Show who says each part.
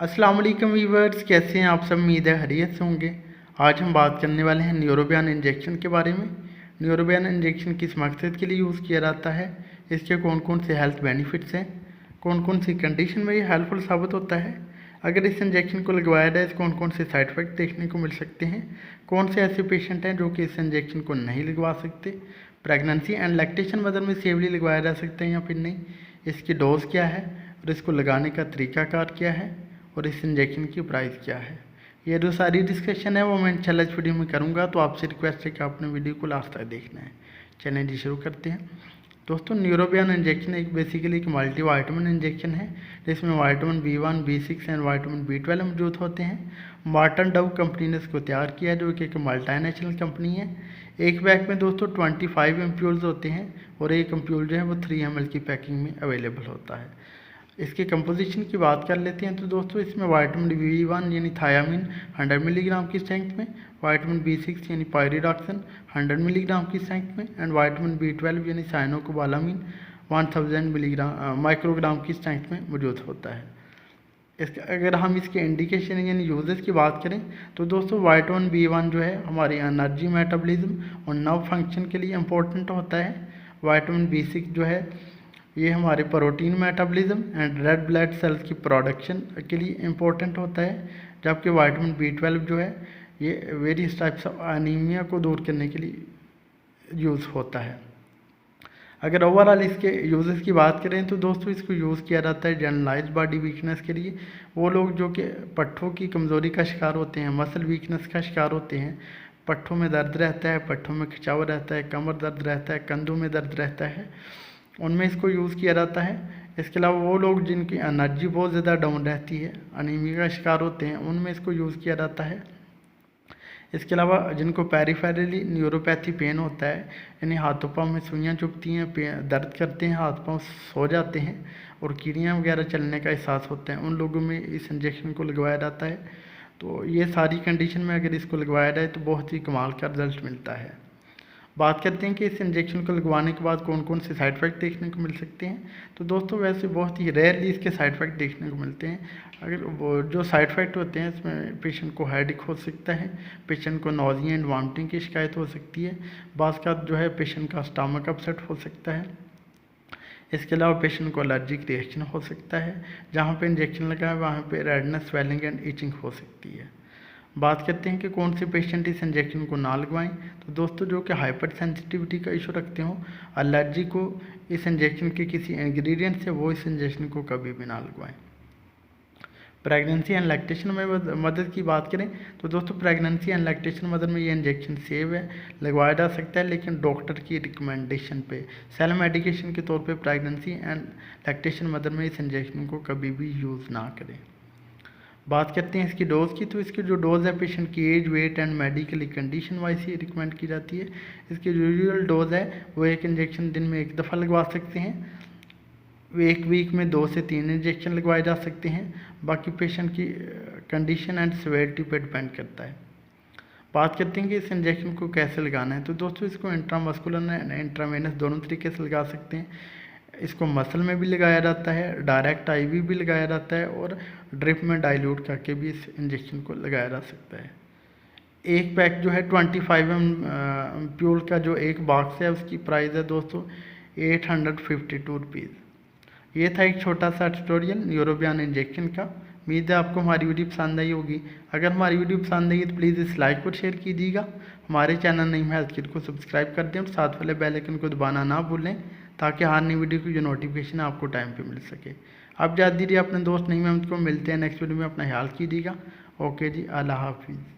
Speaker 1: अस्सलाम वालेकुम व्यूअर्स, कैसे हैं आप सब। उम्मीद है खैरियत से होंगे। आज हम बात करने वाले हैं न्यूरोबियन इंजेक्शन के बारे में। न्यूरोबियन इंजेक्शन किस मकसद के लिए यूज़ किया जाता है, इसके कौन कौन से हेल्थ बेनिफिट्स हैं, कौन कौन सी कंडीशन में ये हेल्पफुल साबित होता है, अगर इस इंजेक्शन को लगवाया जाए तो कौन कौन से साइड इफ़ेक्ट देखने को मिल सकते हैं, कौन से ऐसे पेशेंट हैं जो कि इस इंजेक्शन को नहीं लगवा सकते, प्रेगनेंसी एंड लैक्टेशन मदर में सेफली लगवाया जा सकता है या फिर नहीं, इसकी डोज क्या है और इसको लगाने का तरीकाकार क्या है और इस इंजेक्शन की प्राइस क्या है। ये जो सारी डिस्कशन है वो मैं इंशाल्लाह इस वीडियो में करूँगा, तो आपसे रिक्वेस्ट है कि आपने वीडियो को लास्ट तक देखना है। चलें जी, शुरू करते हैं। दोस्तों, न्यूरोबियन इंजेक्शन एक बेसिकली एक मल्टीवाइटामिन इंजेक्शन है जिसमें vitamin B1, B6 and vitamin B12 मौजूद होते हैं। मार्टन डव कंपनी ने इसको तैयार किया है, जो कि एक मल्टीनेशनल कंपनी है। एक बैग में दोस्तों 25 एम्प्यूल्स होते हैं और एक एम्प्यूल जो है वो 3 ml की पैकिंग में अवेलेबल होता है। इसके कंपोजिशन की बात कर लेते हैं तो दोस्तों इसमें विटामिन B1 यानी थायामीन 100 मिलीग्राम की स्ट्रेंथ में, विटामिन B6 यानी पायरिडॉक्सिन 100 मिलीग्राम की स्ट्रेंथ में एंड विटामिन B12 यानी साइनोकोबालामीन 1000 मिलीग्राम माइक्रोग्राम की स्ट्रेंथ में मौजूद होता है। इसके अगर हम इसके इंडिकेशन यानी यूजेस की बात करें तो दोस्तों विटामिन B1 जो है हमारी एनर्जी, मेटाबॉलिज्म और नर्व फंक्शन के लिए इम्पोर्टेंट होता है। विटामिन B6 जो है ये हमारे protein metabolism and red blood cells की प्रोडक्शन के लिए इम्पोर्टेंट होता है, जबकि विटामिन B12 जो है ये वेरियस टाइप्स ऑफ एनीमिया को दूर करने के लिए यूज़ होता है। अगर ओवरऑल इसके यूजेस की बात करें तो दोस्तों इसको यूज़ किया जाता है जनरलाइज बॉडी वीकनेस के लिए। वो लोग जो कि पट्ठों की कमज़ोरी का शिकार होते हैं, मसल वीकनेस का शिकार होते हैं, पट्ठों में दर्द रहता है, पट्ठों में खिंचाव रहता है, कमर दर्द रहता है, कंधों में दर्द रहता है, उनमें इसको यूज़ किया जाता है। इसके अलावा वो लोग जिनकी एनर्जी बहुत ज़्यादा डाउन रहती है, अनीमिया का शिकार होते हैं, उनमें इसको यूज़ किया जाता है। इसके अलावा जिनको पेरिफेरली न्यूरोपैथी पेन होता है, यानी हाथों पाँव में सुइयाँ चुभती हैं, दर्द करते हैं, हाथ पाँव सो जाते हैं और कीड़ियाँ वगैरह चलने का एहसास होता है, उन लोगों में इस इंजेक्शन को लगवाया जाता है। तो ये सारी कंडीशन में अगर इसको लगवाया जाए तो बहुत ही कमाल का रिजल्ट मिलता है। बात करते हैं कि इस इंजेक्शन को लगवाने के बाद कौन कौन से साइड इफ़ेक्ट देखने को मिल सकते हैं। तो दोस्तों वैसे बहुत ही रेयरली इसके साइड इफ़ेक्ट देखने को मिलते हैं। अगर वो जो साइड इफ़ेक्ट होते हैं इसमें पेशेंट को हेडेक हो सकता है, पेशेंट को नॉजिया एंड वॉमिटिंग की शिकायत हो सकती है, बाज़ का जो है पेशेंट का स्टमक अपसेट हो सकता है। इसके अलावा पेशेंट को एलर्जिक रिएक्शन हो सकता है, जहाँ पे इंजेक्शन लगा है वहाँ पे रेडनेस, स्वेलिंग एंड इचिंग हो सकती है। बात करते हैं कि कौन से पेशेंट इस इंजेक्शन को ना लगवाएं। तो दोस्तों जो कि हाइपर सेंसिटिविटी का इशू रखते हो, एलर्जी को इस इंजेक्शन के किसी इंग्रेडिएंट से, वो इस इंजेक्शन को कभी भी ना लगवाएं। प्रेगनेंसी एंड लैक्टेशन में मदद की बात करें तो दोस्तों प्रेगनेंसी एंड लैक्टेशन मदर में ये इंजेक्शन सेफ है, लगवाया जा सकता है, लेकिन डॉक्टर की रिकमेंडेशन पे, सेल्फ मेडिकेशन के तौर पे प्रेगनेंसी एंड लैक्टेशन मदर में इस इंजेक्शन को कभी भी यूज़ ना करें। बात करते हैं इसकी डोज़ की, तो इसकी जो डोज़ है पेशेंट की age, weight and medically condition wise ही रिकमेंड की जाती है। इसकी जो यूजुअल डोज़ है वो एक इंजेक्शन दिन में 1 दफ़ा लगवा सकते हैं, एक वीक में 2 से 3 इंजेक्शन लगवाए जा सकते हैं, बाकी पेशेंट की कंडीशन एंड सिवियरिटी पर डिपेंड करता है। बात करते हैं कि इस इंजेक्शन को कैसे लगाना है। तो दोस्तों इसको इंट्रामस्कुलर एंड इंट्रावेनस दोनों तरीके से लगा सकते हैं। इसको मसल में भी लगाया जाता है, डायरेक्ट IV भी लगाया जाता है और ड्रिप में डाइल्यूट करके भी इस इंजेक्शन को लगाया जा सकता है। एक पैक जो है 25 एम्प्यूल का जो एक बॉक्स है उसकी प्राइस है दोस्तों 852 रुपीज़। ये था एक छोटा सा ट्यूटोरियल न्यूरोबियन इंजेक्शन का। उम्मीद है आपको हमारी वीडियो पसंद आई होगी। अगर हमारी वीडियो पसंद आई तो प्लीज़ इस लाइक और शेयर कीजिएगा। हमारे चैनल नहीं है हेल्थ किट को सब्सक्राइब कर दें और साथ वाले बेल आइकन को दबाना ना भूलें, ताकि हर नई वीडियो की जो नोटिफिकेशन है आपको टाइम पे मिल सके। आप जा दीजिए अपने दोस्त नहीं मैं उनको मिलते हैं नेक्स्ट वीडियो में। अपना ख्याल कीजिएगा। ओके जी, अल्लाह हाफिज़।